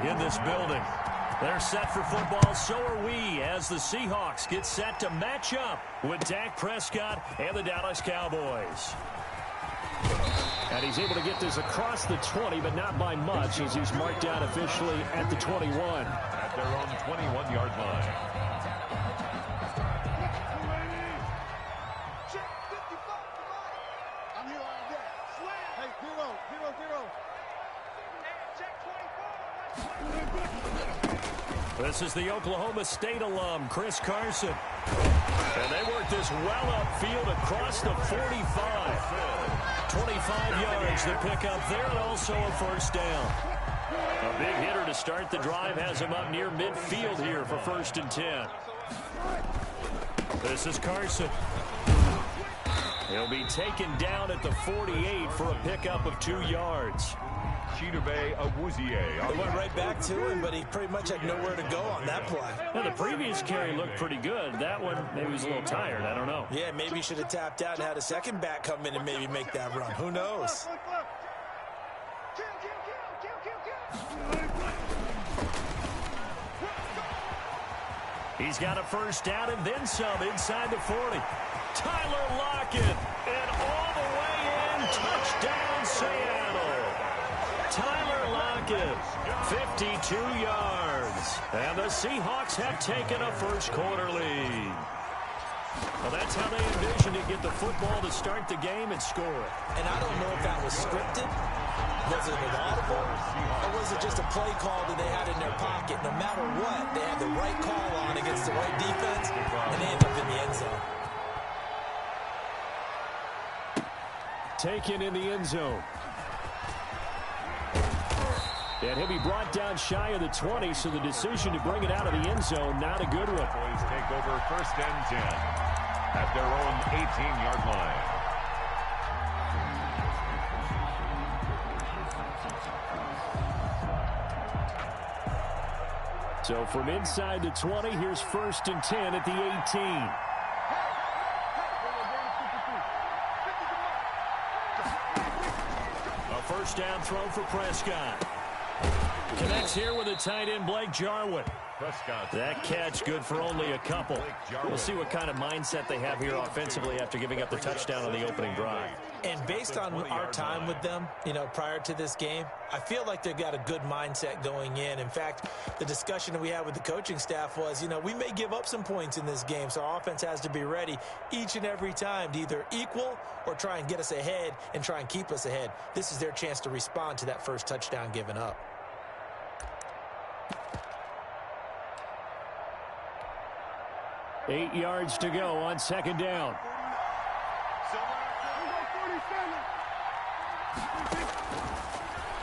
in this building. They're set for football, so are we, as the Seahawks get set to match up with Dak Prescott and the Dallas Cowboys. And he's able to get this across the 20, but not by much, as he's marked down officially at the 21. At their own 21-yard line. This is the Oklahoma State alum, Chris Carson. And they work this well upfield across the 45. 25 yards to pick up there, and also a first down. A big hitter to start the drive has him up near midfield here for 1st and 10. This is Carson. He'll be taken down at the 48 for a pickup of 2 yards. Chidobe Awuzie. They went right back to him, but he pretty much had nowhere to go on that play. Now, the previous carry looked pretty good. That one, maybe he was a little tired. I don't know. Yeah, maybe he should have tapped out and had a second back come in and maybe make that run. Who knows? He's got a first down and then some inside the 40. Tyler Lockett, and all the way in, touchdown Seattle. Tyler Lockett, 52 yards. And the Seahawks have taken a first-quarter lead. Well, that's how they envisioned it, get the football to start the game and score it. And I don't know if that was scripted. Was it an audible? Or was it just a play call that they had in their pocket? No matter what, they had the right call on against the right defense, and they end up in the end zone. Taken in the end zone. And he'll be brought down shy of the 20, so the decision to bring it out of the end zone, not a good one. Boys take over 1st and 10 at their own 18-yard line. So from inside the 20, here's 1st and 10 at the 18. A first down throw for Prescott. Connects here with the tight end, Blake Jarwin. Prescott. That catch good for only a couple. We'll see what kind of mindset they have here offensively after giving up the touchdown on the opening drive. And based on our time with them, prior to this game, I feel like they've got a good mindset going in. In fact, the discussion that we had with the coaching staff was, we may give up some points in this game, so our offense has to be ready each and every time to either equal or try and get us ahead and try and keep us ahead. This is their chance to respond to that first touchdown given up. Eight yards to go on 2nd down.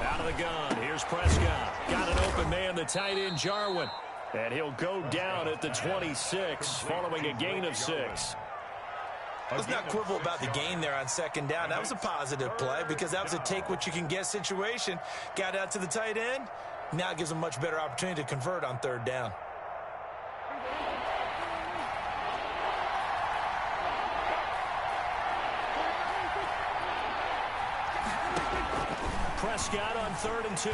Out of the gun. Here's Prescott. Got an open man, the tight end Jarwin. And he'll go down at the 26 following a gain of 6. Let's not quibble about the gain there on 2nd down. That was a positive play because that was a take-what-you-can-get situation. Got out to the tight end. Now it gives them a much better opportunity to convert on 3rd down. Prescott on 3rd and 2.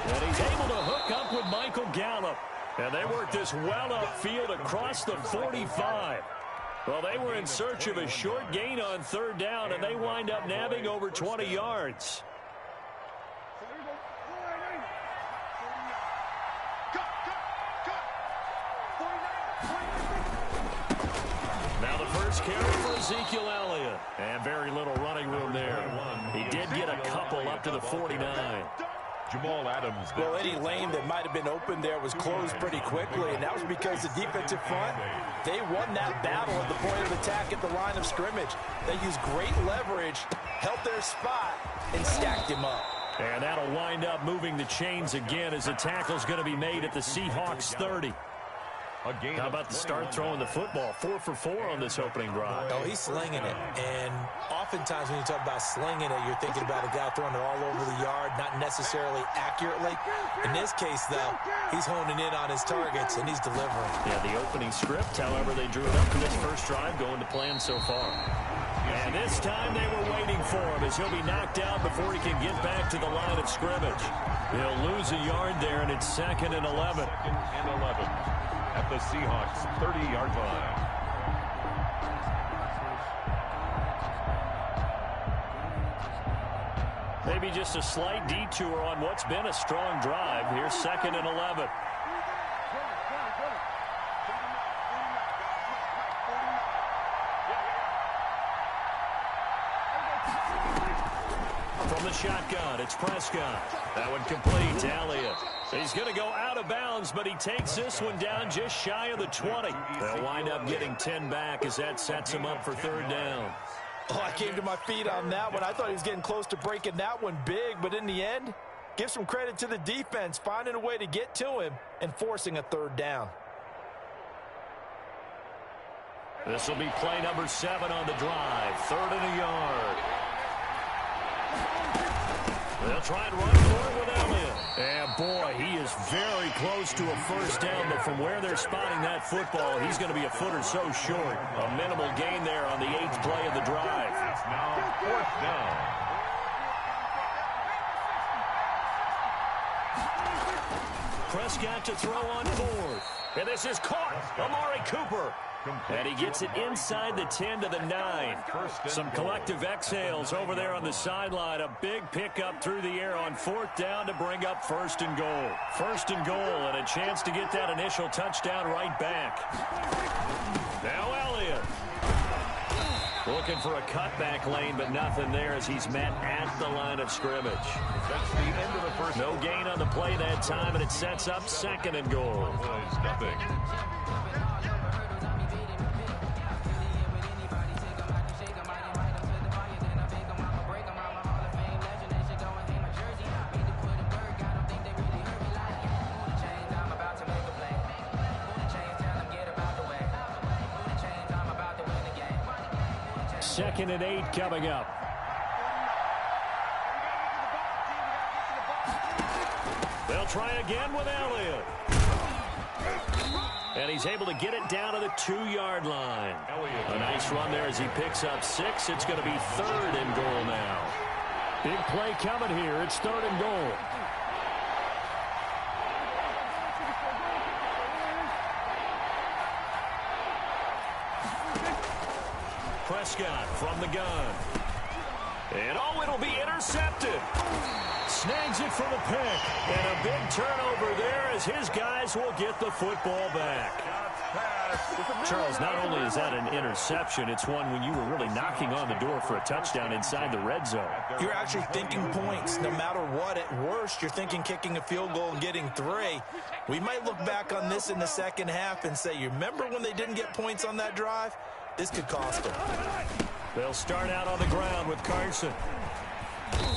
And he's able to hook up with Michael Gallup. And they work this well upfield across the 45. Well, they were in search of a short gain on 3rd down, and they wind up nabbing over 20 yards. Now the first carry for Ezekiel Elliott. And very little running room there. He did get a couple up to the 49. Jamal Adams. Well, any lane that might have been open there was closed pretty quickly, and that was because the defensive front, they won that battle at the point of attack at the line of scrimmage. They used great leverage, held their spot, and stacked him up. And that'll wind up moving the chains again as the tackle's going to be made at the Seahawks 30. How about the start throwing the football? 4 for 4 on this opening drive. Oh, he's slinging it. And oftentimes when you talk about slinging it, you're thinking about a guy throwing it all over the yard, not necessarily accurately. In this case, though, he's honing in on his targets, and he's delivering. Yeah, the opening script, however, they drew it up for this first drive, going to plan so far. And And this time they were waiting for him as he'll be knocked out before he can get back to the line of scrimmage. He'll lose a yard there, and it's 2nd and 11. 2nd and 11 at the Seahawks' 30-yard line. Maybe just a slight detour on what's been a strong drive. Here's 2nd and 11. From the shotgun, it's Prescott. That one complete to Elliott. He's going to go out of bounds, but he takes this one down just shy of the 20. They'll wind up getting 10 back as that sets him up for 3rd down. Oh, I came to my feet on that one. I thought he was getting close to breaking that one big, but in the end, give some credit to the defense, finding a way to get to him and forcing a 3rd down. This will be play number 7 on the drive. 3rd and a yard. They'll try and run for it with Elliott. And boy, he is very close to a 1st down, but from where they're spotting that football, he's going to be a foot or so short. A minimal gain there on the 8th play of the drive. It's now 4th down. Prescott to throw on 4th. And this is caught. Amari Cooper. And he gets it inside the 10 to the 9. Some collective exhales over there on the sideline. A big pickup through the air on 4th down to bring up 1st and goal. 1st and goal and a chance to get that initial touchdown right back. Now Elliott. Looking for a cutback lane, but nothing there as he's met at the line of scrimmage. That's the end of the first. No gain on the play that time, and it sets up 2nd and goal. Nothing. Second and 8 coming up. They'll try again with Elliott. And he's able to get it down to the 2-yard line. A nice run there as he picks up 6. It's going to be 3rd and goal now. Big play coming here. It's 3rd and goal. Prescott from the gun. And oh, it'll be intercepted. Snags it for the pick. And a big turnover there as his guys will get the football back. Charles, not only is that an interception, it's one when you were really knocking on the door for a touchdown inside the red zone. You're actually thinking points. No matter what, at worst, you're thinking kicking a field goal and getting 3. We might look back on this in the second half and say, you remember when they didn't get points on that drive? This could cost them. They'll start out on the ground with Carson.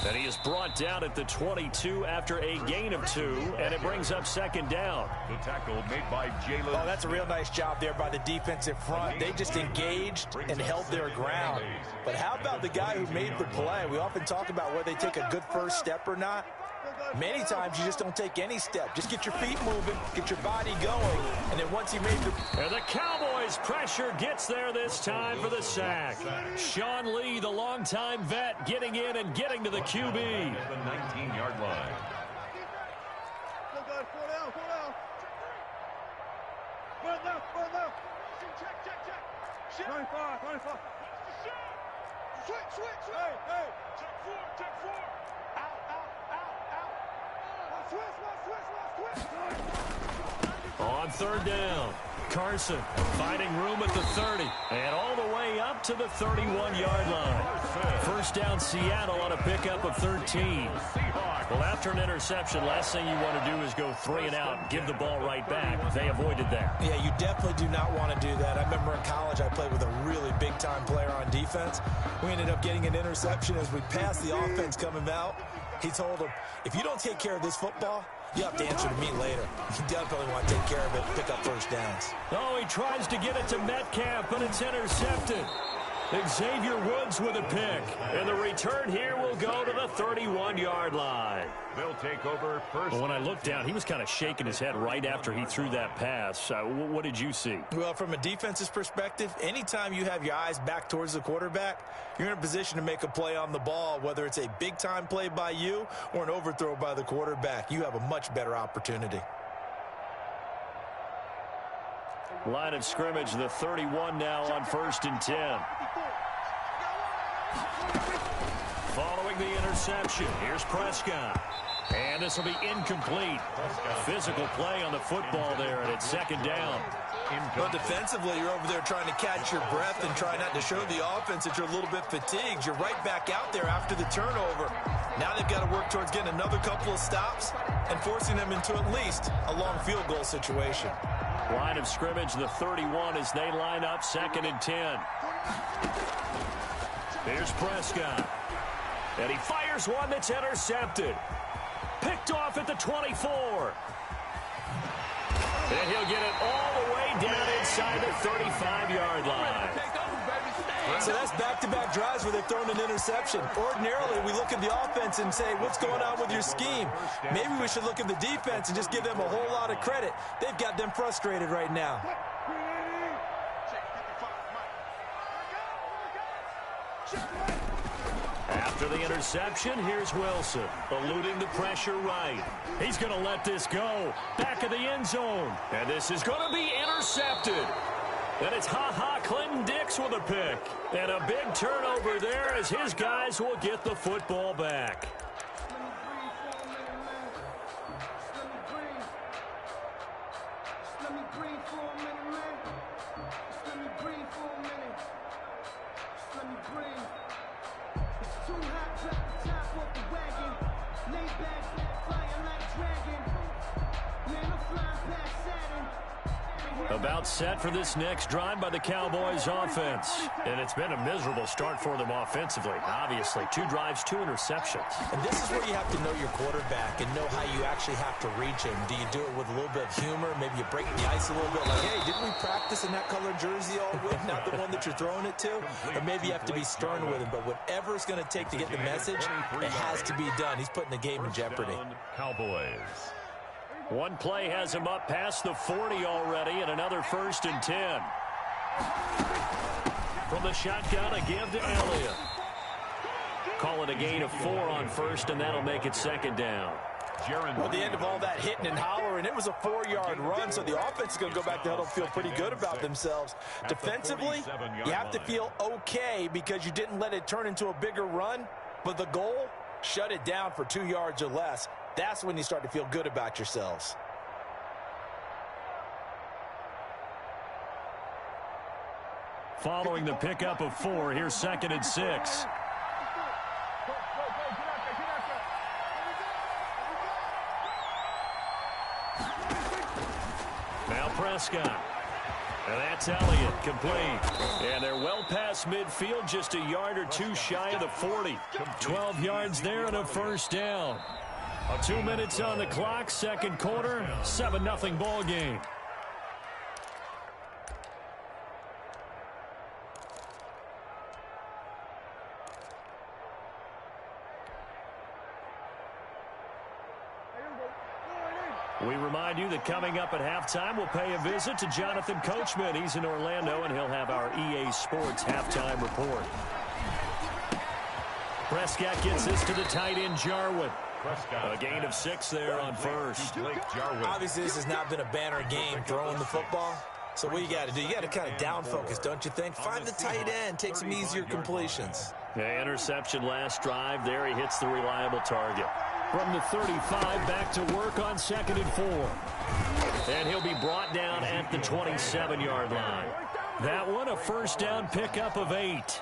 And he is brought down at the 22 after a gain of 2, and it brings up 2nd down. The tackle made by Jalen. Oh, that's a real nice job there by the defensive front. They just engaged and held their ground. But how about the guy who made the play? We often talk about whether they take a good first step or not. Many times you just don't take any step. Just get your feet moving, get your body going, and then once he made the... And the Cowboys' pressure gets there this time for the sack. Sean Lee, the longtime vet, getting in and getting to the QB. The 19-yard line. On 3rd down, Carson finding room at the 30 and all the way up to the 31-yard line. 1st down Seattle on a pickup of 13. Well, after an interception, last thing you want to do is go 3 and out and give the ball right back. They avoided that. Yeah, you definitely do not want to do that. I remember in college I played with a really big-time player on defense. We ended up getting an interception as we passed the offense coming out. He told him, if you don't take care of this football, you have to answer to me later. You definitely want to take care of it, pick up 1st downs. Oh, he tries to get it to Metcalf, but it's intercepted. Xavier Woods with a pick. And the return here will will go to the 31-yard line. They'll take over first. Well, when I looked down, he was kind of shaking his head right after he threw that pass. What did you see? Well, from a defense's perspective, anytime you have your eyes back towards the quarterback, you're in a position to make a play on the ball, whether it's a big-time play by you or an overthrow by the quarterback. You have a much better opportunity. Line of scrimmage, the 31 now on 1st and 10. Following the interception, here's Prescott. And this will be incomplete. Physical play on the football there, and it's 2nd down. But defensively, you're over there trying to catch your breath and try not to show the offense that you're a little bit fatigued. You're right back out there after the turnover. Now they've got to work towards getting another couple of stops and forcing them into at least a long field goal situation. Line of scrimmage, the 31 as they line up 2nd and 10. Here's Prescott. And he fires one that's intercepted. Picked off at the 24. And he'll get it all the way down inside the 35-yard line. So that's back-to-back drives where they've thrown an interception. Ordinarily, we look at the offense and say, what's going on with your scheme? Maybe we should look at the defense and just give them a whole lot of credit. They've got them frustrated right now. After the interception, here's Wilson, eluding the pressure right. He's going to let this go. Back of the end zone. And this is going to be intercepted. And it's Clinton Dix with a pick. And a big turnover there as his guys will get the football back. About set for this next drive by the Cowboys offense. And it's been a miserable start for them offensively. Obviously, 2 drives, 2 interceptions. And this is where you have to know your quarterback and know how you actually have to reach him. Do you do it with a little bit of humor? Maybe you break the ice a little bit like, hey, didn't we practice in that color jersey all week? Not the one that you're throwing it to? Or maybe you have to be stern with him. But whatever it's going to take to get the message, it has to be done. He's putting the game in jeopardy. Cowboys. One play has him up past the 40 already, and another 1st and 10. From the shotgun, a give to Elliott. Call it a gain of 4 on 1st, and that'll make it 2nd down. Well, the end of all that hitting and hollering, it was a 4-yard run, so the offense is going to go back to huddle and feel pretty good about themselves. Defensively, you have to feel okay because you didn't let it turn into a bigger run, but the goal, shut it down for 2 yards or less. That's when you start to feel good about yourselves. Following the pickup of 4, here's 2nd and 6. Now Prescott. And that's Elliott, complete. And they're well past midfield, just a yard or 2 shy of the 40. 12 yards there and a 1st down. 2 minutes on the clock, 2nd quarter, 7-0 ball game. We remind you that coming up at halftime, we'll pay a visit to Jonathan Coachman. He's in Orlando, and he'll have our EA Sports halftime report. Prescott gets this to the tight end, Jarwin. A gain of 6 there on 1st. Obviously, this has not been a banner game throwing the football. So what you got to do, you got to kind of down focus, don't you think? Find the tight end, take some easier completions. Yeah, interception last drive. There he hits the reliable target. From the 35, back to work on 2nd and 4. And he'll be brought down at the 27-yard line. That one, a 1st down pickup of 8.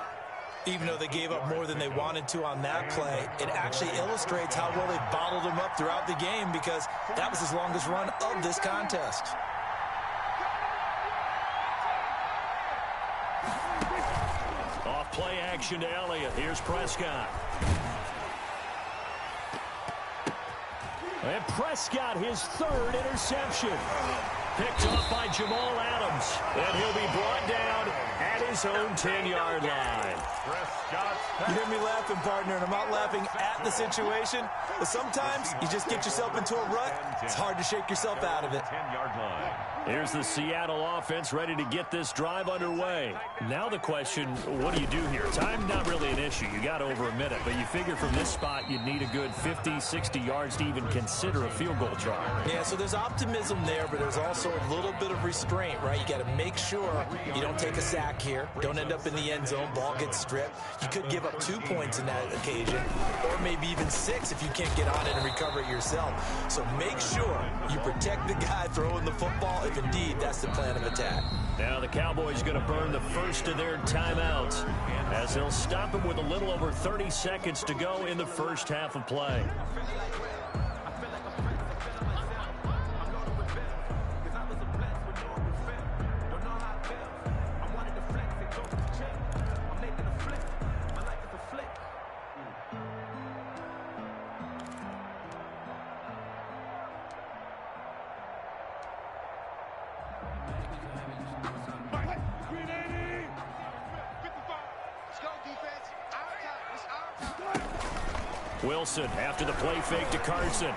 Even though they gave up more than they wanted to on that play, it actually illustrates how well they bottled him up throughout the game because that was his longest run of this contest. Off play action to Elliott. Here's Prescott. And Prescott, his 3rd interception. picked off by Jamal Adams. And he'll be brought down at his own 10-yard line. You hear me laughing, partner, and I'm not laughing at the situation. But sometimes you just get yourself into a rut. It's hard to shake yourself out of it. 10-yard line. Here's the Seattle offense ready to get this drive underway. Now the question, what do you do here? Time not really an issue. You got over a minute, but you figure from this spot you'd need a good 50, 60 yards to even consider a field goal try. Yeah, so there's optimism there, but there's also a little bit of restraint, right? You got to make sure you don't take a sack here. Don't end up in the end zone. Ball gets stripped. You could give up 2 points in that occasion, or maybe even 6 if you can't get on it and recover it yourself. So make sure you protect the guy throwing the football if indeed that's the plan of attack. Now the Cowboys going to burn the first of their timeouts as they'll stop him with a little over 30 seconds to go in the first half of play. Wilson after the play fake to Carson.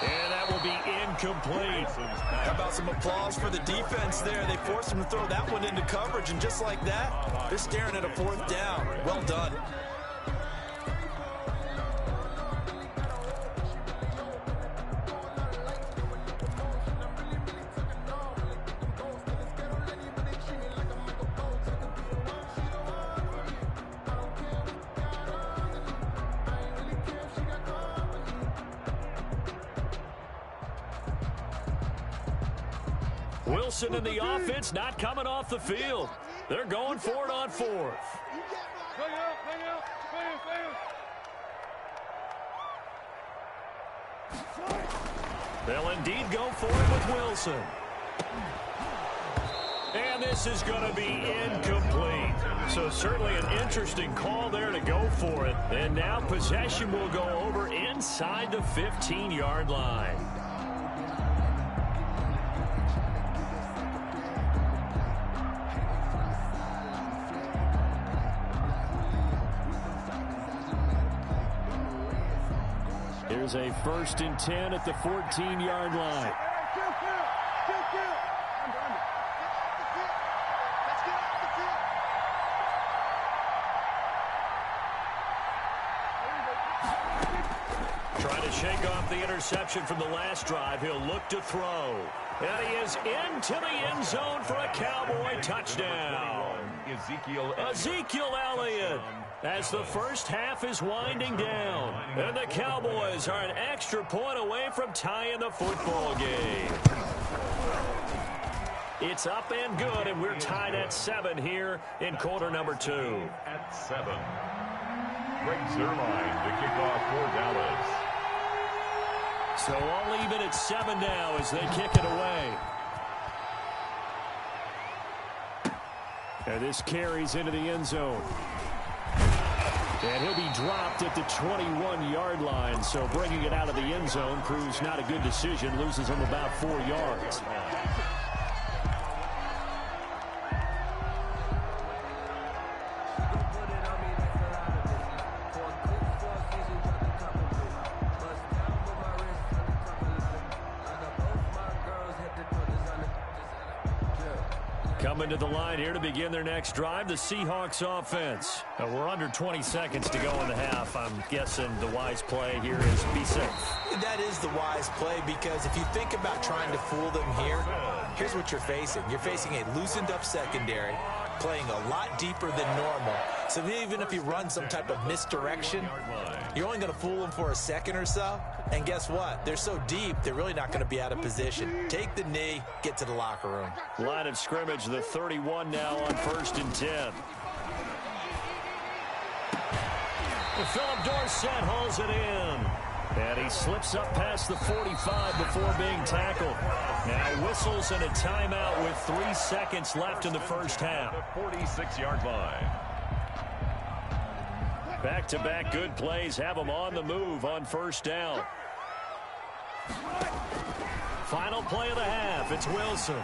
And that will be incomplete. How about some applause for the defense there? They forced him to throw that one into coverage, and just like that, they're staring at a 4th down. Well done. Wilson and the offense not coming off the field. They're going for it on 4th. They'll indeed go for it with Wilson. And this is going to be incomplete. So certainly an interesting call there to go for it. And now possession will go over inside the 15-yard line. Here's a 1st and 10 at the 14-yard line. Trying to shake off the interception from the last drive. He'll look to throw. And he is into the end zone for a Cowboy touchdown. Ezekiel Elliott. As the first half is winding down. And the Cowboys are an extra point away from tying the football game. It's up and good, and we're tied at 7 here in quarter number 2. At 7. Greg Zuerlein to kick off for Dallas. So all even at 7 now as they kick it away. And this carries into the end zone. And he'll be dropped at the 21-yard line. So bringing it out of the end zone proves not a good decision. Loses him about 4 yards. Coming to the line here to begin their next drive, the Seahawks offense. We're under 20 seconds to go in the half. I'm guessing the wise play here is be safe. That is the wise play, because if you think about trying to fool them here, here's what you're facing. You're facing a loosened up secondary, playing a lot deeper than normal. So even if you run some type of misdirection, you're only going to fool them for a second or so. And guess what? They're so deep, they're really not going to be out of position. Take the knee, get to the locker room. Line of scrimmage, the 31 now on 1st and 10. Philip Dorsett hauls it in. And he slips up past the 45 before being tackled. Now whistles and a timeout with 3 seconds left in the first half. The 46-yard line. Back-to-back good plays have them on the move on 1st down. Final play of the half. It's Wilson.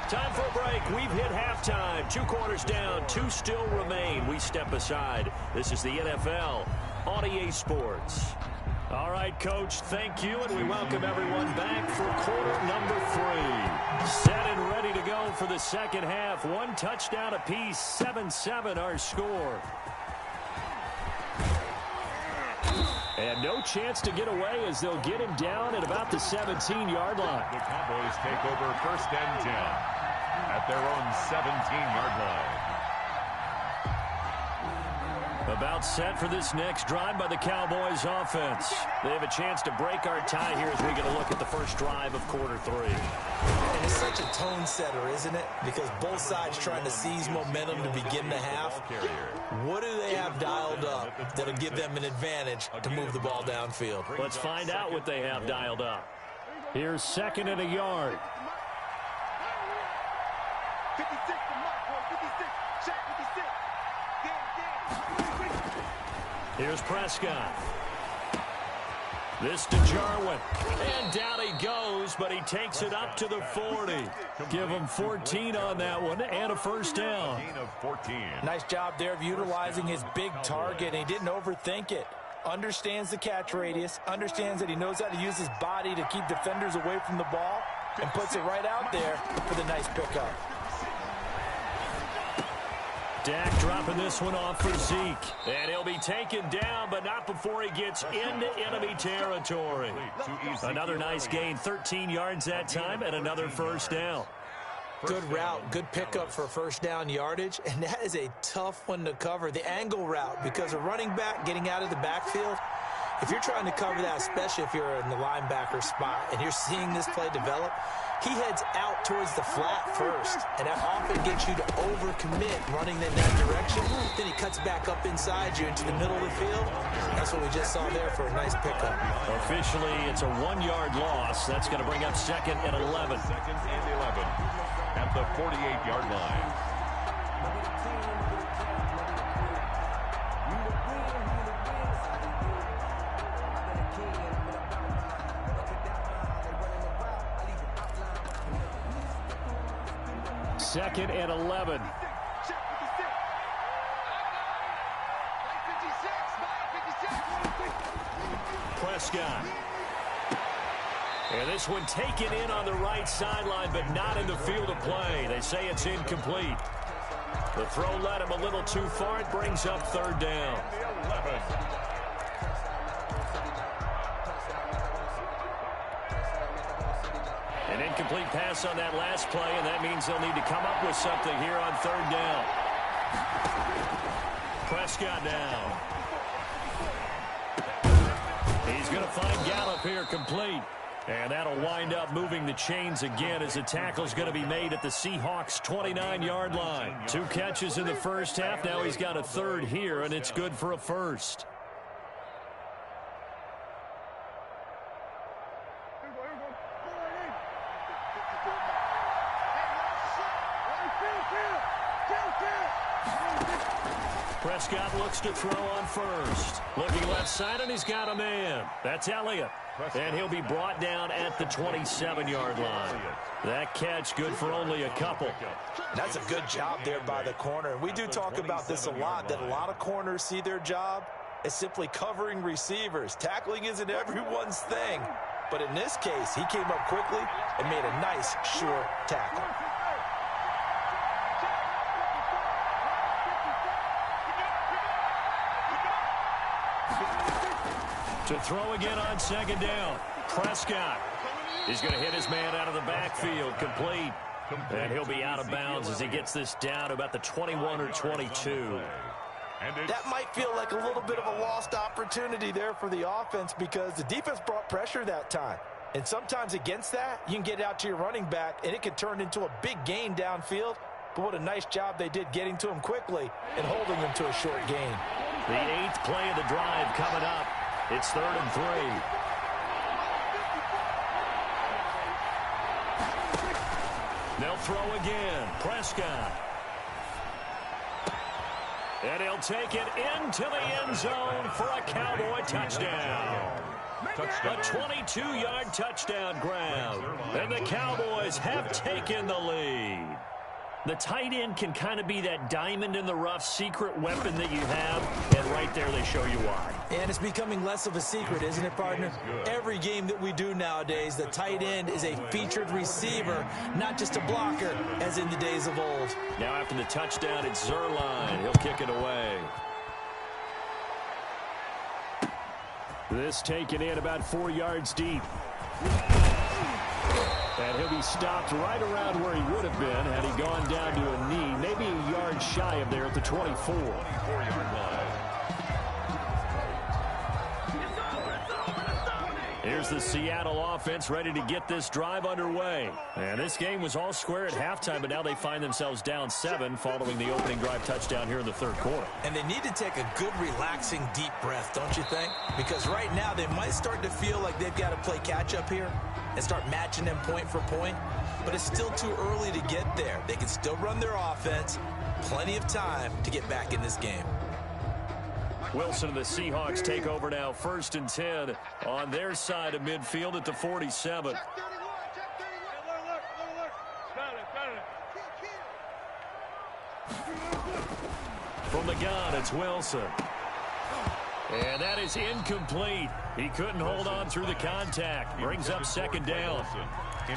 Time for a break. We've hit halftime. 2 quarters down. 2 still remain. We step aside. This is the NFL on EA Sports. All right, Coach, thank you, and we welcome everyone back for quarter number 3. Set and ready to go for the second half. 1 touchdown apiece, 7-7 our score. And no chance to get away as they'll get him down at about the 17-yard line. The Cowboys take over 1st and 10 at their own 17-yard line. About set for this next drive by the Cowboys offense. They have a chance to break our tie here as we get a look at the first drive of quarter 3. And it's such a tone setter, isn't it? Because both sides trying to seize momentum to begin the half. What do they have dialed up that'll give them an advantage to move the ball downfield? Let's find out what they have dialed up. Here's 2nd and a yard. 56 to Mark, 56. Check 56. Here's Prescott. This to Jarwin. And down he goes, but he takes it up to the 40. Give him 14 on that one and a first down. Nice job there of utilizing his big target, and he didn't overthink it. Understands the catch radius, understands that he knows how to use his body to keep defenders away from the ball, and puts it right out there for the nice pickup. Dak dropping this one off for Zeke. And he'll be taken down, but not before he gets into enemy territory. Another nice gain, 13 yards that time, and another first down. Good route, good pickup for first down yardage, and that is a tough one to cover, the angle route, because a running back getting out of the backfield, if you're trying to cover that, especially if you're in the linebacker spot and you're seeing this play develop, he heads out towards the flat first, and that often gets you to overcommit running in that direction. Then he cuts back up inside you into the middle of the field. That's what we just saw there for a nice pickup. Officially, it's a 1-yard loss. That's going to bring up 2nd and 11. 2nd and 11 at the 48-yard line. Second and 11. Prescott. And this one taken in on the right sideline, but not in the field of play. They say it's incomplete. The throw led him a little too far. It brings up 3rd down. An incomplete pass on that last play, and that means they'll need to come up with something here on 3rd down. Prescott down. He's going to find Gallup here complete. And that'll wind up moving the chains again as the tackle's going to be made at the Seahawks' 29-yard line. 2 catches in the first half. Now he's got a 3rd here, and it's good for a first. Prescott looks to throw on first. Looking left side, and he's got a man. That's Elliott. And he'll be brought down at the 27-yard line. That catch good for only a couple. That's a good job there by the corner. We do talk about this a lot, that a lot of corners see their job as simply covering receivers. Tackling isn't everyone's thing. But in this case, he came up quickly and made a nice, sure tackle. To throw again on 2nd down. Prescott. He's going to hit his man out of the backfield. Complete. And he'll be out of bounds as he gets this down to about the 21 or 22. That might feel like a little bit of a lost opportunity there for the offense because the defense brought pressure that time. And sometimes against that, you can get out to your running back, and it can turn into a big gain downfield. But what a nice job they did getting to him quickly and holding him to a short gain. The 8th play of the drive coming up. It's 3rd and 3. They'll throw again. Prescott. And he'll take it into the end zone for a Cowboy touchdown. A 22-yard touchdown grab. And the Cowboys have taken the lead. The tight end can kind of be that diamond in the rough secret weapon that you have, and right there they show you why. And it's becoming less of a secret, isn't it, partner? Every game that we do nowadays, the tight end is a featured receiver, not just a blocker, as in the days of old. Now after the touchdown, it's Zerline. He'll kick it away. This taken in about 4 yards deep. And he'll be stopped right around where he would have been had he gone down to a knee, maybe a yard shy of there at the 24. 24-yard line. Here's the Seattle offense ready to get this drive underway. And this game was all square at halftime, but now they find themselves down 7 following the opening drive touchdown here in the third quarter. And they need to take a good, relaxing, deep breath, don't you think? Because right now they might start to feel like they've got to play catch-up here and start matching them point for point. But it's still too early to get there. They can still run their offense. Plenty of time to get back in this game. Wilson and the Seahawks take over now, 1st and 10 on their side of midfield at the 47. From the gun, it's Wilson. And that is incomplete. He couldn't hold on through the contact. Brings up 2nd down.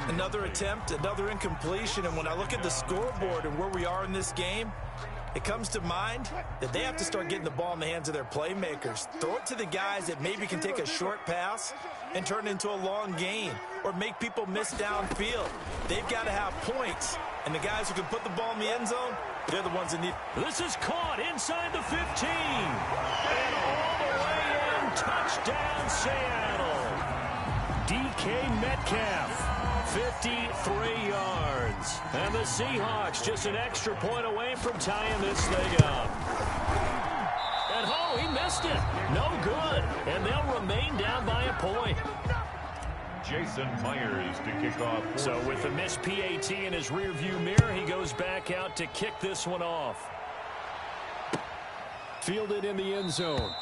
Another attempt, another incompletion. And when I look at the scoreboard and where we are in this game, it comes to mind that they have to start getting the ball in the hands of their playmakers. Throw it to the guys that maybe can take a short pass and turn it into a long gain or make people miss downfield. They've got to have points. And the guys who can put the ball in the end zone, they're the ones that need. This is caught inside the 15. And all the way in. Touchdown, Seattle. DK Metcalf. 53 yards. And the Seahawks just an extra point away from tying this thing up. And oh, he missed it. No good. And they'll remain down by a point. Jason Myers to kick off. So with the missed PAT in his rearview mirror, he goes back out to kick this one off. Fielded in the end zone.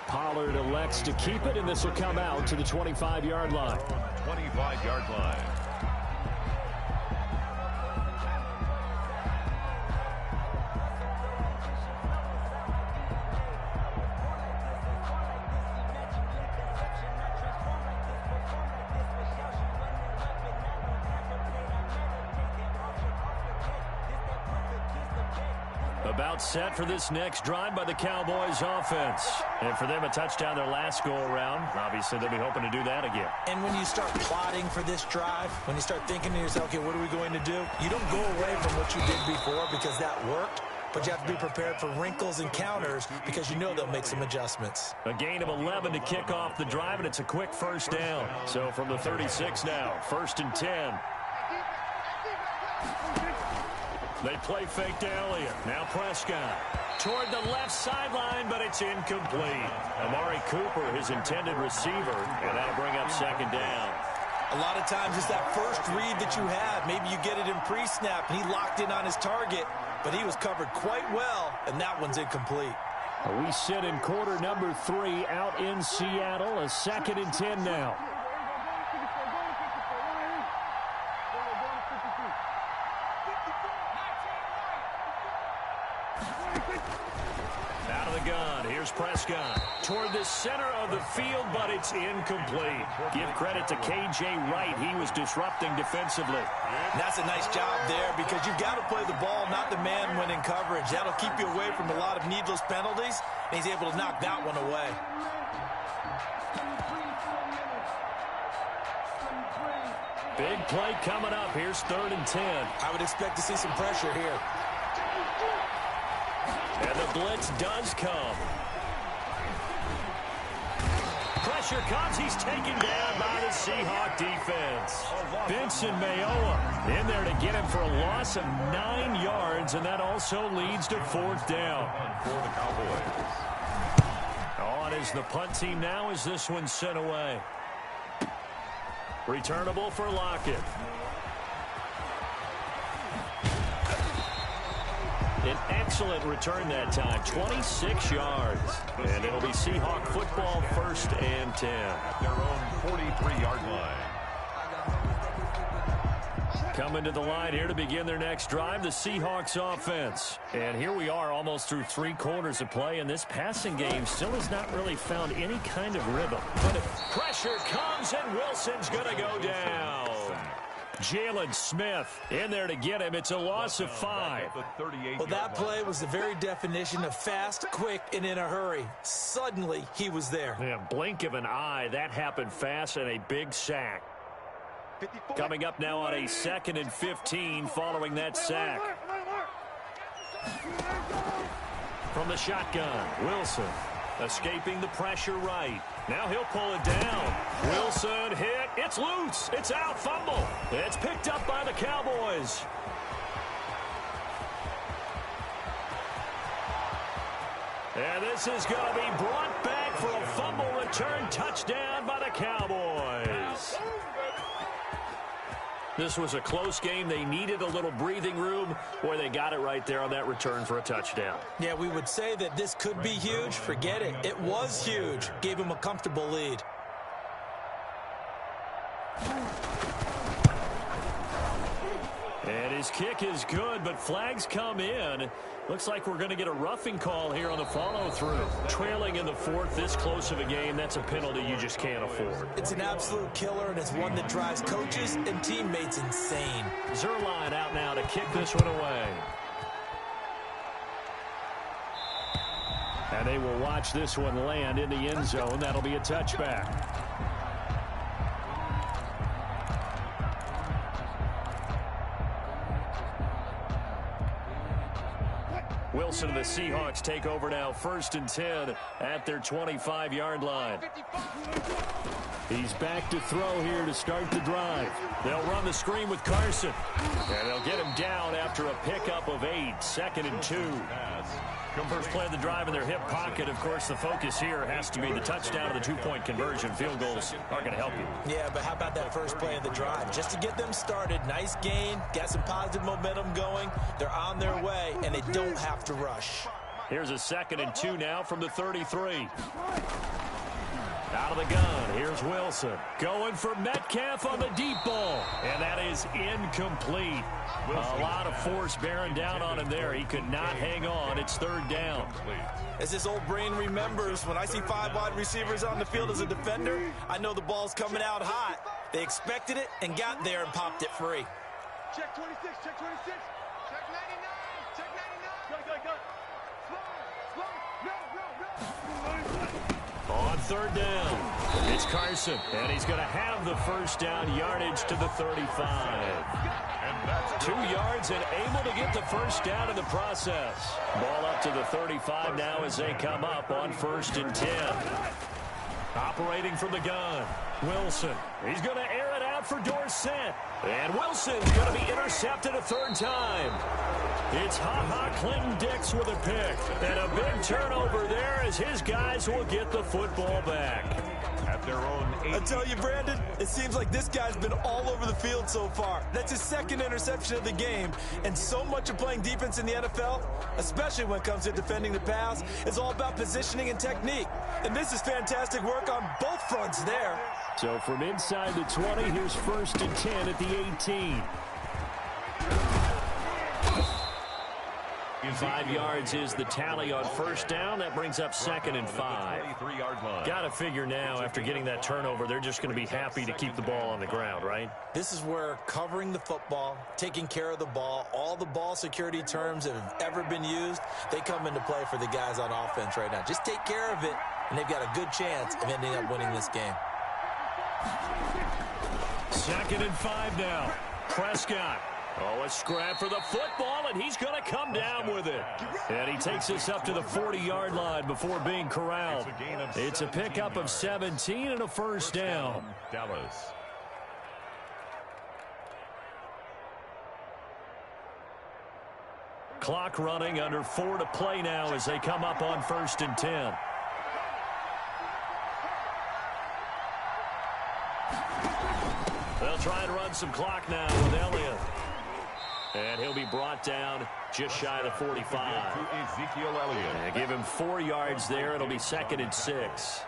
Pollard elects to keep it, and this will come out to the 25-yard line. 25-yard line. About set for this next drive by the Cowboys offense. And for them, a touchdown their last go-around. Obviously, they'll be hoping to do that again. And when you start plotting for this drive, when you start thinking to yourself, okay, what are we going to do? You don't go away from what you did before because that worked, but you have to be prepared for wrinkles and counters because you know they'll make some adjustments. A gain of 11 to kick off the drive, and it's a quick 1st down. So from the 36 now, 1st and 10. They play fake to Elliott. Now Prescott toward the left sideline, but it's incomplete. Amari Cooper, his intended receiver, and that'll bring up 2nd down. A lot of times it's that first read that you have. Maybe you get it in pre-snap, and he locked in on his target, but he was covered quite well, and that one's incomplete. We sit in quarter number 3 out in Seattle. A 2nd and 10 now. Out of the gun, here's Prescott. Toward the center of the field, but it's incomplete. Give credit to K.J. Wright. He was disrupting defensively. That's a nice job there because you've got to play the ball, not the man when in coverage. That'll keep you away from a lot of needless penalties, and he's able to knock that one away. Big play coming up. Here's 3rd and 10. I would expect to see some pressure here. And the blitz does come. Pressure comes. He's taken down by the Seahawk defense. Benson Mayowa in there to get him for a loss of 9 yards, and that also leads to 4th down. For the Cowboys. On is the punt team now as this one's sent away. Returnable for Lockett. An excellent return that time, 26 yards. And it'll be Seahawk football, 1st and 10. At their own 43-yard line. Coming to the line here to begin their next drive, the Seahawks offense. And here we are almost through 3 quarters of play, and this passing game still has not really found any kind of rhythm. But if pressure comes, and Wilson's going to go down. Jalen Smith in there to get him. It's a loss of 5. Well, that play was the very definition of fast, quick, and in a hurry. Suddenly, he was there. Yeah, blink of an eye. That happened fast, and a big sack. Coming up now on a 2nd and 15 following that sack. From the shotgun, Wilson escaping the pressure right. Now he'll pull it down. Wilson hit. It's loose. It's out. Fumble. It's picked up by the Cowboys. And this is going to be brought back for a fumble return touchdown by the Cowboys. This was a close game. They needed a little breathing room where they got it right there on that return for a touchdown. Yeah, we would say that this could be huge. Forget it. It was huge. Gave him a comfortable lead. And his kick is good, but flags come in. Looks like we're going to get a roughing call here on the follow-through. Trailing in the 4th, this close of a game, that's a penalty you just can't afford. It's an absolute killer, and it's one that drives coaches and teammates insane. Zerline out now to kick this one away. And they will watch this one land in the end zone. That'll be a touchback. Wilson and the Seahawks take over now, 1st and 10 at their 25-yard line. He's back to throw here to start the drive. They'll run the screen with Carson. And they'll get him down after a pickup of 8, 2nd and 2. First play of the drive in their hip pocket. Of course, the focus here has to be the touchdown of the 2-point conversion. Field goals aren't going to help you. Yeah, but how about that first play of the drive? Just to get them started, nice gain, got some positive momentum going. They're on their way, and they don't have to rush. Here's a 2nd and 2 now from the 33. Out of the gun, here's Wilson. Going for Metcalf on the deep ball. And that is incomplete. A lot of force bearing down on him there. He could not hang on. It's 3rd down. As his old brain remembers, when I see 5 wide receivers on the field as a defender, I know the ball's coming out hot. They expected it and got there and popped it free. Check 26, check 26. Check 99, check 99. Go. Slow. On 3rd down, it's Carson, and he's going to have the first down yardage to the 35. 2 yards and able to get the first down in the process. Ball up to the 35 now as they come up on 1st and 10. Operating from the gun, Wilson. He's going to air it out for Dorsett. And Wilson's going to be intercepted a 3rd time. It's Clinton-Dix with a pick. And a big turnover there as his guys will get the football back. At their own 8. I tell you, Brandon, it seems like this guy's been all over the field so far. That's his 2nd interception of the game. And so much of playing defense in the NFL, especially when it comes to defending the pass, is all about positioning and technique. And this is fantastic work on both fronts there. So from inside the 20, here's 1st and 10 at the 18. 5 yards is the tally on 1st down. That brings up 2nd and 5. Got to figure now, after getting that turnover, they're just going to be happy to keep the ball on the ground, right? This is where covering the football, taking care of the ball, all the ball security terms that have ever been used, they come into play for the guys on offense right now. Just take care of it, and they've got a good chance of ending up winning this game. 2nd and 5 now. Prescott. Oh, a scrap for the football, and he's going to come down with it. And he takes us up to the 40-yard line before being corralled. It's a pickup of 17 and a first down. Dallas. Clock running, under 4 to play now as they come up on 1st and 10. They'll try and run some clock now with Elliott. And he'll be brought down just shy of the 45. To Ezekiel Elliott. And give him 4 yards there. It'll be 2nd and 6.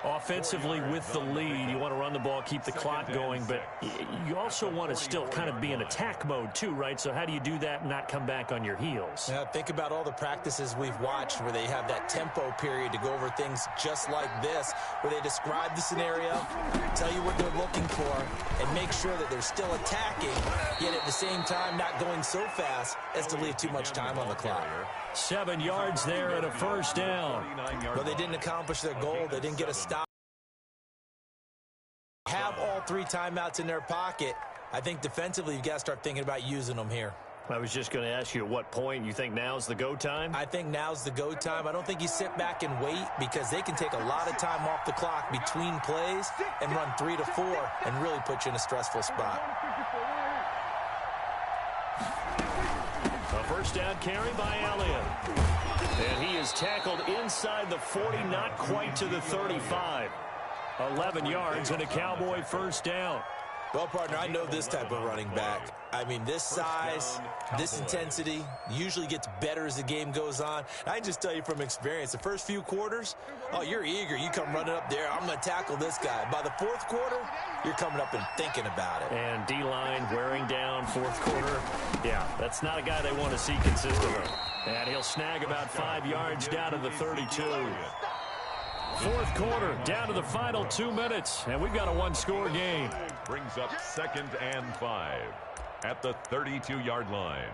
Offensively with the lead, you want to run the ball, keep the clock going, but you also want to still kind of be in attack mode too, right? So how do you do that and not come back on your heels? Yeah, think about all the practices we've watched where they have that tempo period to go over things just like this, where they describe the scenario, tell you what they're looking for, and make sure that they're still attacking, yet at the same time not going so fast as to leave too much time on the clock. 7 yards there and a first down. But they didn't accomplish their goal. They didn't get a stop. Have all 3 timeouts in their pocket. I think defensively you've got to start thinking about using them here. I was just going to ask you at what point you think now's the go time? I think now's the go time. I don't think you sit back and wait because they can take a lot of time off the clock between plays and run 3 to 4 and really put you in a stressful spot. A first down carry by Elliott. And he is tackled inside the 40, not quite to the 35. 11 yards and a Cowboy first down. Well, partner, I know this type of running back. I mean, this size, this intensity usually gets better as the game goes on. I can just tell you from experience, the first few quarters, oh, you're eager. You come running up there, I'm going to tackle this guy. By the 4th quarter, you're coming up and thinking about it. And D-line wearing down 4th quarter. Yeah, that's not a guy they want to see consistently. And he'll snag about 5 yards down to the 32. 4th quarter, down to the final 2 minutes, and we've got a 1-score game. Brings up 2nd and 5 at the 32-yard line.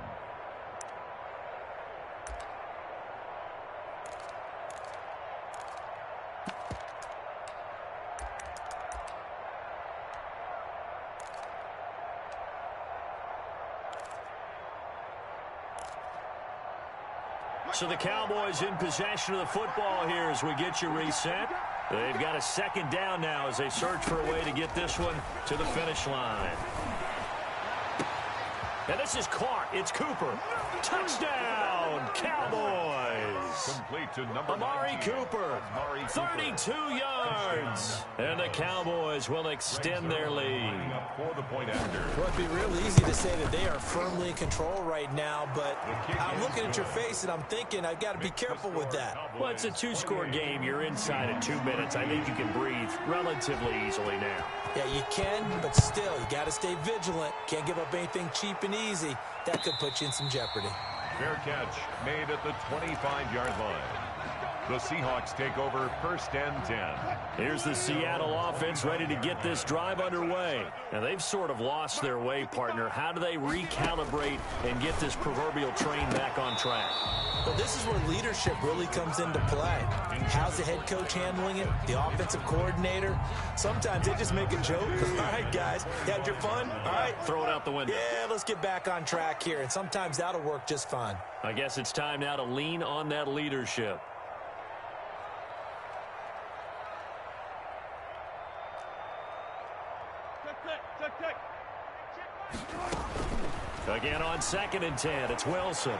So the Cowboys in possession of the football here as we get you reset. They've got a 2nd down now as they search for a way to get this one to the finish line. And this is caught. It's Cooper. Touchdown, Cowboys. Complete to number Amari 19. Cooper, 32 yards. And the Cowboys will extend their lead. For the point after. Well, it'd be real easy to say that they are firmly in control right now, but I'm looking at your face and I'm thinking I've got to be careful with that. Well, it's a 2-score game. You're inside of 2 minutes. I think you can breathe relatively easily now. Yeah, you can, but still, you got to stay vigilant. Can't give up anything cheap and easy. That could put you in some jeopardy. Fair catch made at the 25-yard line. The Seahawks take over 1st and 10. Here's the Seattle offense ready to get this drive underway. And they've sort of lost their way, partner. How do they recalibrate and get this proverbial train back on track? Well, this is where leadership really comes into play. How's the head coach handling it? The offensive coordinator? Sometimes they just make a joke. All right, guys, you had your fun? All right. Throw it out the window. Yeah, let's get back on track here. And sometimes that'll work just fine. I guess it's time now to lean on that leadership. Again on 2nd and 10, it's Wilson.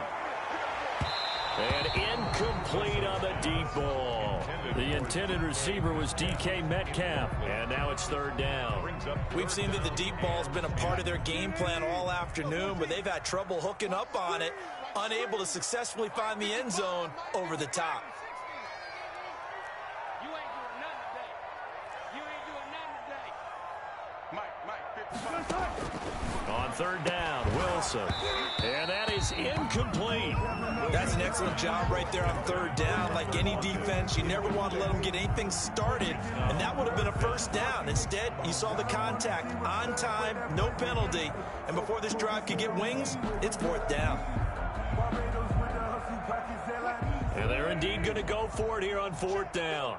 And incomplete on the deep ball. The intended receiver was DK Metcalf, and now it's 3rd down. We've seen that the deep ball's been a part of their game plan all afternoon, but they've had trouble hooking up on it, unable to successfully find the end zone over the top. You ain't doing nothing today. You ain't doing nothing today. Mike, On 3rd down, Wilson. And that is incomplete. That's an excellent job right there on 3rd down. Like any defense, you never want to let them get anything started, and that would have been a 1st down. Instead, you saw the contact on time, no penalty, and before this drive could get wings, it's 4th down. And they're indeed going to go for it here on 4th down.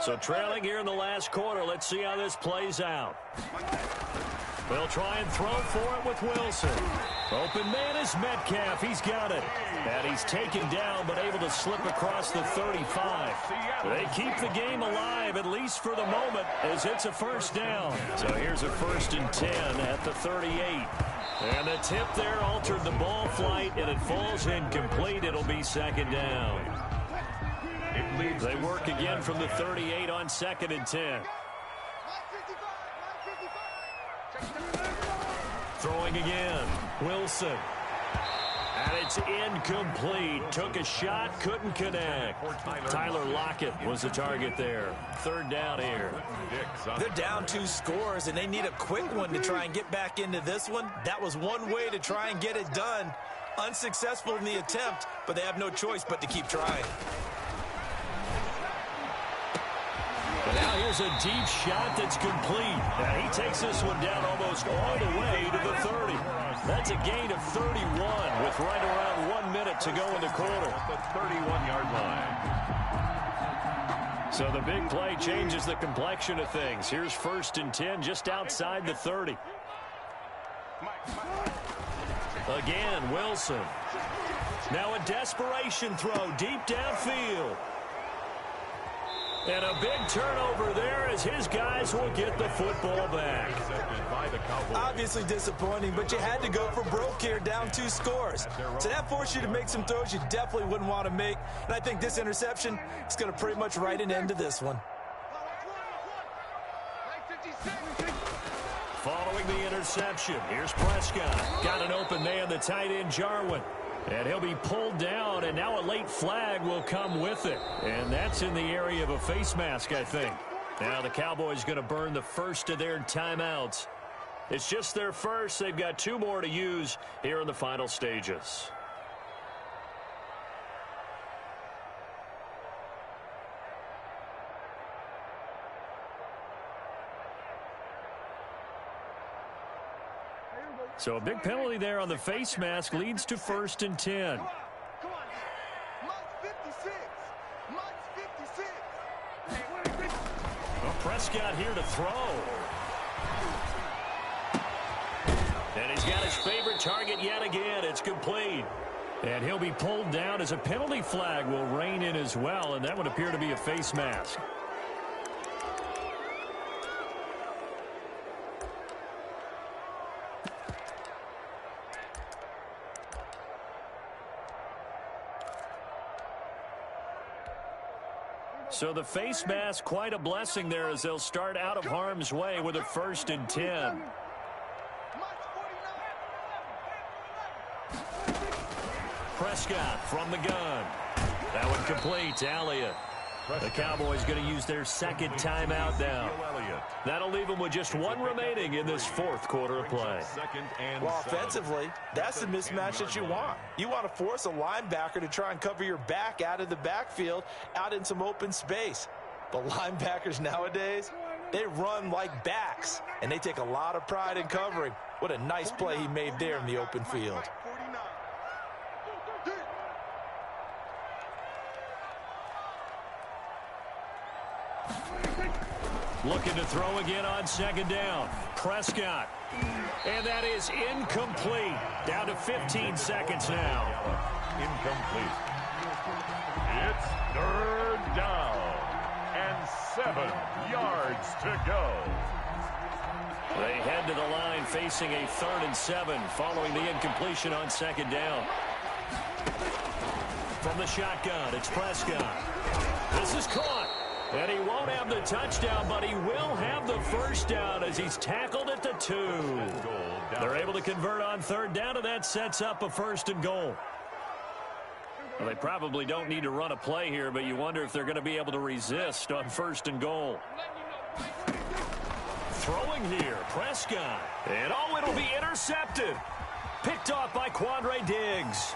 So trailing here in the last quarter, let's see how this plays out. They'll try and throw for it with Wilson. Open man is Metcalf. He's got it. And he's taken down, but able to slip across the 35. They keep the game alive, at least for the moment, as it's a 1st down. So here's a 1st and 10 at the 38. And the tip there altered the ball flight, and it falls incomplete. It'll be 2nd down. They work again from the 38 on 2nd and 10. Throwing again, Wilson. And it's incomplete. Took a shot, couldn't connect. Tyler Lockett was the target there. Third down here. They're down 2 scores, and they need a quick one to try and get back into this one. That was one way to try and get it done. Unsuccessful in the attempt, but they have no choice but to keep trying. And now here's a deep shot that's complete. And he takes this one down almost all the way to the 30. That's a gain of 31 with right around 1 minute to go in the quarter. The 31-yard line. So the big play changes the complexion of things. Here's 1st and 10 just outside the 30. Again, Wilson. Now a desperation throw deep downfield. And a big turnover there as his guys will get the football back. Obviously disappointing, but you had to go for broke here, down 2 scores. So that forced you to make some throws you definitely wouldn't want to make. And I think this interception is going to pretty much write an end to this one. Following the interception, here's Prescott. Got an open man, the tight end, Jarwin. And he'll be pulled down, and now a late flag will come with it. And that's in the area of a face mask, I think. Now the Cowboys going to burn the first of their timeouts. It's just their first. They've got 2 more to use here in the final stages. So a big penalty there on the face mask leads to 1st and 10. Come on. Mike's 56. Mike's 56. Well, Prescott here to throw. And he's got his favorite target yet again. It's complete. And he'll be pulled down as a penalty flag will rein in as well, and that would appear to be a face mask. So the face mask, quite a blessing there as they'll start out of harm's way with a 1st and 10. Prescott from the gun. That one complete to Elliott. The Cowboys going to use their 2nd timeout now. That'll leave them with just 1 remaining in this 4th quarter of play. Well, offensively, that's the mismatch that you want. You want to force a linebacker to try and cover your back out of the backfield, out in some open space. But linebackers nowadays, they run like backs, and they take a lot of pride in covering. What a nice play he made there in the open field. Looking to throw again on 2nd down. Prescott. And that is incomplete. Down to 15 seconds now. Incomplete. It's 3rd down and 7 yards to go. They head to the line facing a 3rd and 7 following the incompletion on 2nd down. From the shotgun, it's Prescott. This is caught. And he won't have the touchdown, but he will have the 1st down as he's tackled at the 2. They're able to convert on 3rd down, and that sets up a 1st and goal. Well, they probably don't need to run a play here, but you wonder if they're going to be able to resist on 1st and goal. Throwing here, Prescott. And oh, it'll be intercepted. Picked off by Quandre Diggs.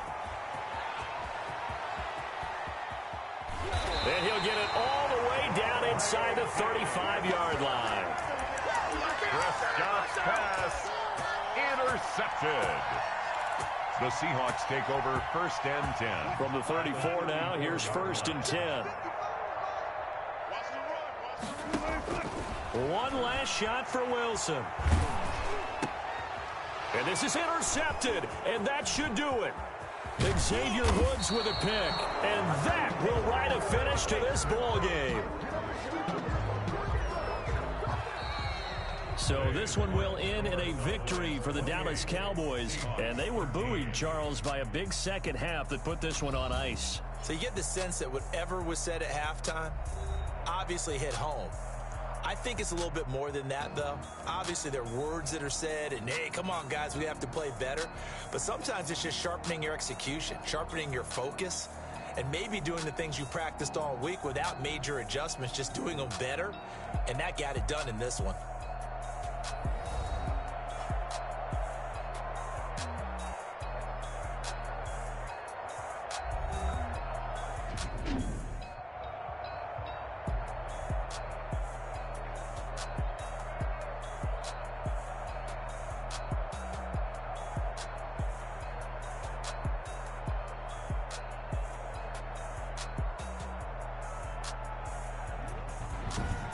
And he'll get it all the way down inside the 35-yard line. Prescott's pass intercepted. The Seahawks take over 1st and 10. From the 34 now, here's 1st and 10. One last shot for Wilson. And this is intercepted, and that should do it. Xavier Woods with a pick, and that will write a finish to this ball game. So this one will end in a victory for the Dallas Cowboys, and they were buoyed, Charles, by a big second half that put this one on ice. So you get the sense that whatever was said at halftime obviously hit home. I think it's a little bit more than that, though. Obviously, there are words that are said, and, hey, come on, guys, we have to play better. But sometimes it's just sharpening your execution, sharpening your focus, and maybe doing the things you practiced all week without major adjustments, just doing them better. And that got it done in this one.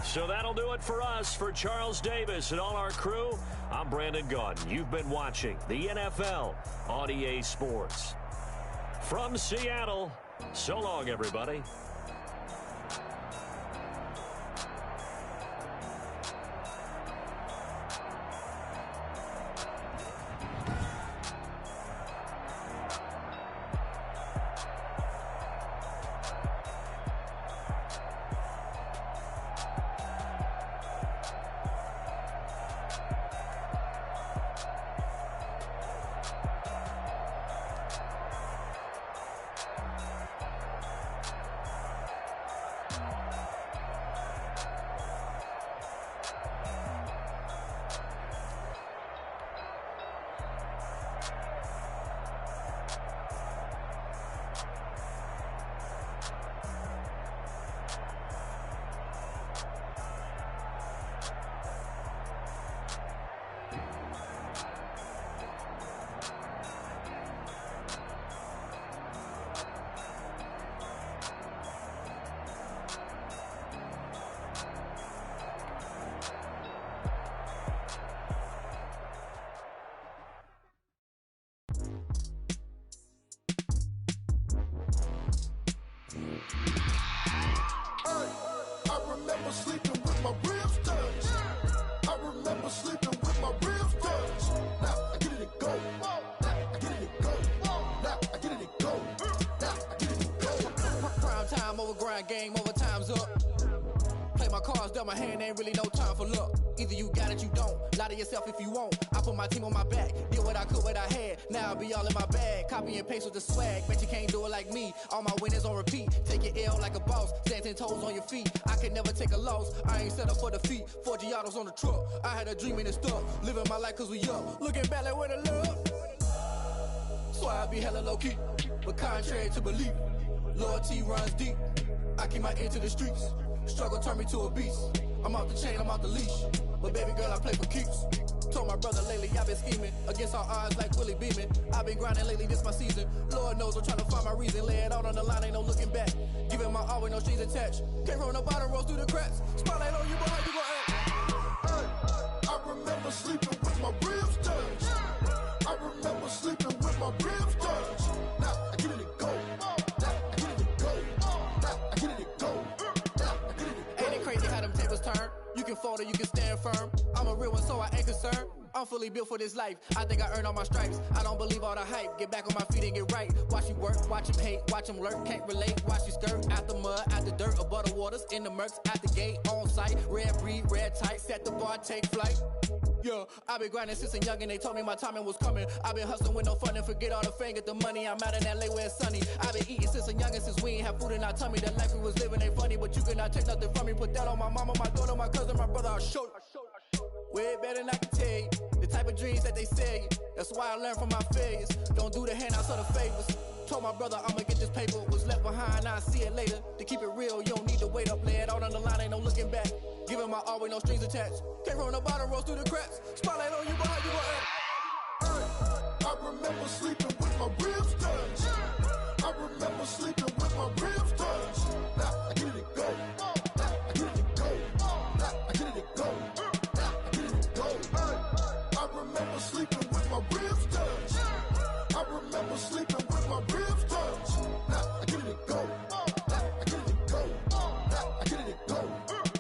So that'll do it for us. For Charles Davis and all our crew, I'm Brandon Gaudin. You've been watching the NFL on EA Sports. From Seattle, so long, everybody. Sleeping with my ribs touched. I remember sleeping with my ribs touched. Now I get it go. Now I get it go. Now I get it go. Now I get it go. Prime time over grind game, over time's up. Play my cards, dealt my hand, ain't really no time for luck. Either you got it, you don't. Lie to yourself if you won't. I put my team on my back, did what I could, what I had. Now I'll be all in my bag. Copy and paste with the swag. Bet you can't do it like me. All my winners on repeat. Take your L like a boss. Stand 10 toes on your feet. I can never take a loss. I ain't set up for defeat. 4 Giottos on the truck. I had a dream and it stuck. Living my life cause we up. Looking back like where the love. So I be hella low key. But contrary to belief, loyalty runs deep. I keep my ear to the streets. Struggle turned me to a beast. I'm off the chain, I'm off the leash. But baby girl, I play for keeps. Told my brother lately, I've been scheming. Against all odds like Willie Beeman. I've been grinding lately, this my season. Lord knows I'm trying to find my reason. Lay it out on the line, ain't no looking back. Giving my all with no strings attached. Came from the bottom, rose through the cracks. Spotlight on you, boy, how you gon' act? Hey, I remember sleeping with my ribs touched. I remember sleeping with my ribs touched. Now I get it go. Now I get it go. Now I get it go. Now I get it go. Ain't it crazy how them tables turn? You can fold or you can stand firm. I'm a real one, so I ain't concerned. I'm fully built for this life. I think I earned all my stripes. I don't believe all the hype. Get back on my feet and get right. Watch you work, watch him hate, watch him lurk. Can't relate, watch you skirt. Out the mud, out the dirt, above the waters, in the murks, at the gate, on site. Red breed, red tight, set the bar, take flight. Yeah, I been grinding since a young and they told me my timing was coming. I been hustling with no fun and forget all the fame, get the money. I'm out in LA where it's sunny. I been eating since a young and since we ain't have food in our tummy. The life we was living ain't funny, but you cannot take nothing from me. Put that on my mama, my daughter, my cousin, my brother, I'll show you. Way better than I can tell you. The type of dreams that they sell you. That's why I learned from my failures. Don't do the handouts or the favors. Told my brother I'ma get this paper. Was left behind, I'll see it later. To keep it real, you don't need to wait up. Lay it out on the line, ain't no looking back. Giving my all with no strings attached. Came from the bottom, rose through the cracks. Spotlight on you, boy, how you gon' act? I remember sleeping with my ribs touched. I remember sleeping with my ribs touched. Now I get it go. Now I get it go. Now I get it go. Now I get it go. I remember sleeping with my ribs touched. I remember sleeping with my ribs touched. Now I get it go. Now I get it go. Now I get it go.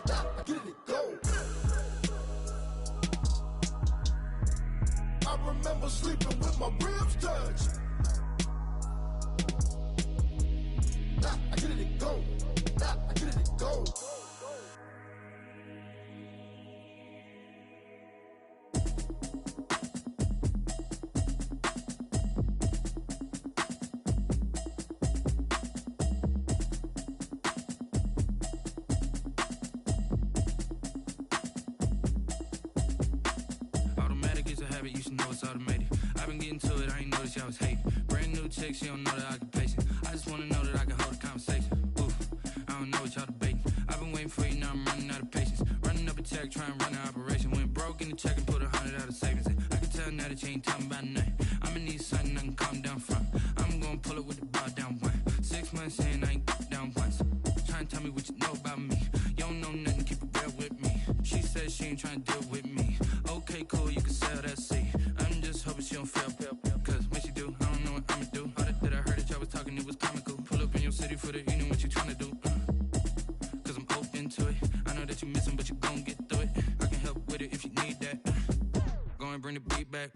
Now I get it go. I remember sleeping with my ribs touched. Now I get it it's automated. I've been getting to it, I ain't noticed y'all was hating. Brand new chick, she don't know the occupation. I just wanna know that I can hold a conversation. Ooh, I don't know what y'all debating. I've been waiting for you, now I'm running out of patience. Running up a check, trying to run an operation. Went broke in the check and put 100 out of savings in. I can tell now that you ain't talking about nothing. I'ma need something I can calm down from. I'm gonna pull it with the bar down one. 6 months in, I ain't down once. Trying to tell me what you know about me. You don't know nothing, keep it real with me. She said she ain't trying to deal with me. Okay, cool, you can sell that seat. I'm just hoping she don't fail. Cause when she do, I don't know what I'ma do. All that I heard that y'all was talking, it was comical. Pull up in your city for the evening, what you trying to do? Cause I'm open to it. I know that you missing, but you gon' get through it. I can help with it if you need that. Go and bring the beat back.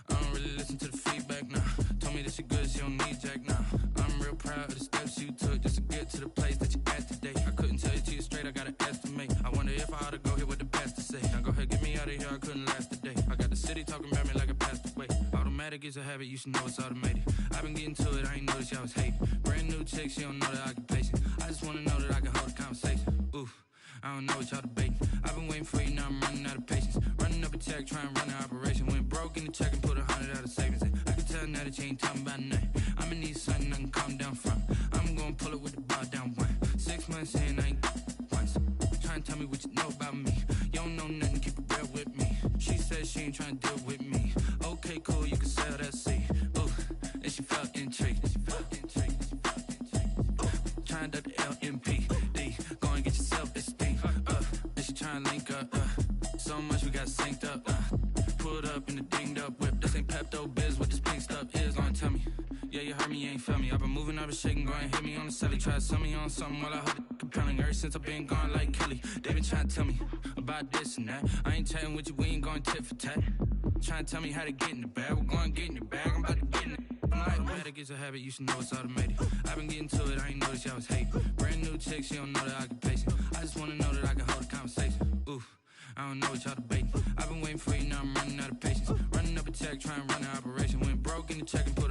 I don't really listen to the feedback, nah. Told me that she good, she don't need jack, nah. I'm real proud of the steps you took just to get to the place that you at today. I couldn't tell you to you straight, I gotta estimate. I wonder if I ought to go here with the pastor say. Now go ahead, get me out of here, I couldn't last a day. I got the city talking about me like I passed away. Automatic is a habit, you should know it's automated. I've been getting to it, I ain't noticed y'all was hating. Brand new chick, she don't know the occupation. I just wanna know that I can hold a conversation. Ooh, I don't know what y'all debating. I've been waiting for you, now I'm running out of patience. Running up a check, trying to run an operation. Went broke in the check and put 100 out of savings in. I can tell now that you ain't talking about nothing. I'ma need something I can calm down from. I'm gonna pull it with the bar down one. 6 months in, I ain't once. Trying to tell me what you know about me. You don't know nothing, keep it real with me. She said she ain't trying to deal with me. Okay, cool, you can sell that seat. Ooh, and she felt intrigued. Trying to the LMPD. Go and get your self-esteem. And she trying to link up. So much we got synced up. Pulled up in the dinged up whip. This ain't Pepto Biz, what this pink stuff is. Gonna tell me. Yeah, you heard me, you ain't felt me. I've been moving, I've been shaking, go and hit me on the celly. Try to sell me on something while I hold it compelling. Ever since I've been gone like Kelly, they been trying to tell me about this and that. I ain't chatting with you, we ain't going tit for tat. Trying to tell me how to get in the bag. We're going to get in the bag, I'm about to get in it. I'm like, automatic is a habit, you should know it's automated. I've been getting to it, I ain't noticed y'all was hating. Brand new chick, she don't know the occupation. I just wanna know that I can hold a conversation. Ooh, I don't know what y'all debating. I've been waiting for you, now I'm running out of patience. Running up a check, trying to run an operation. Went broke in the check and put